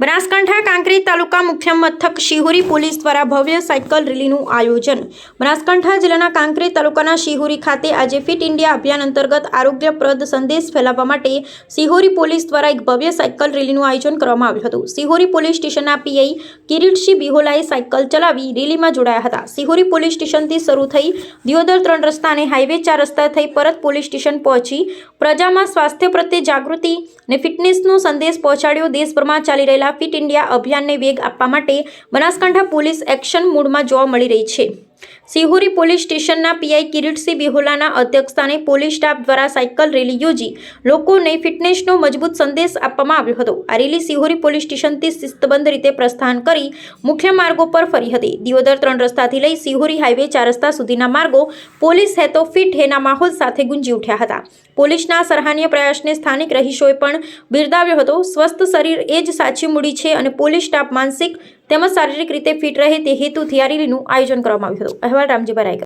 બનાસકાંઠા કાંકરેજ તાલુકા મુખ્ય મથક શિહોરી પોલીસ દ્વારા ભવ્ય સાયકલ રેલીનું આયોજન। બનાસકાંઠા જિલ્લાના કાંકરેજ તાલુકાના શિહોરી ખાતે આજે ફિટ ઇન્ડિયા અભિયાન અંતર્ગત આરોગ્યપ્રદ સંદેશ ફેલાવવા માટે શિહોરી પોલીસ દ્વારા એક ભવ્ય સાયકલ રેલીનું આયોજન કરવામાં આવ્યું હતું। શિહોરી પોલીસ સ્ટેશનના પીઆઈ કિરીટસિંહ બિહોલાએ સાયકલ ચલાવી રેલીમાં જોડાયા હતા। શિહોરી પોલીસ સ્ટેશનથી શરૂ થઈ દિયોદર 3 રસ્તા અને હાઈવે 4 રસ્તા થઈ પરત પોલીસ સ્ટેશન પહોંચી પ્રજામાં સ્વાસ્થ્ય પ્રત્યે જાગૃતિ અને ફિટનેસનો સંદેશ પહોંચાડ્યો। દેશભરમાં ચાલી રહેલા ફિટ ઇન્ડિયા અભિયાનને વેગ આપવા માટે બનાસકાંઠા પોલીસ એક્શન મોડમાં જોવા મળી રહી છે। શિહોરી પોલીસ સ્ટેશનના પીઆઈ કિરીટસિંહ બિહોલાના અધ્યક્ષસ્થાને પોલીસ સ્ટાફ દ્વારા સાયકલ રેલી યોજી લોકોને ફિટનેસનો મજબૂત સંદેશ આપવામાં આવ્યો હતો। આ રેલી શિહોરી પોલીસ સ્ટેશનથી શિસ્તબદ્ધ રીતે પ્રસ્થાન કરી મુખ્ય માર્ગો પર ફરી હતી। દિયોદર 3 રસ્તાથી લઈ શિહોરી હાઈવે 4 રસ્તા સુધીના માર્ગો પોલીસ હે તો ફિટ હેના માહોલ સાથે ગુંજી ઉઠ્યા હતા। પોલીસના સરાહનીય પ્રયાસને સ્થાનિક રહીશોએ પણ બિરદાવ્યો હતો। સ્વસ્થ શરીર એ જ સાચી મૂડી છે અને પોલીસ સ્ટાફ માનસિક તેમજ શારીરિક રીતે ફિટ રહે તે હેતુથી આ રેલીનું આયોજન કરવામાં આવ્યું હતું। અહેવાલ રામજીભાઈ રાયગર।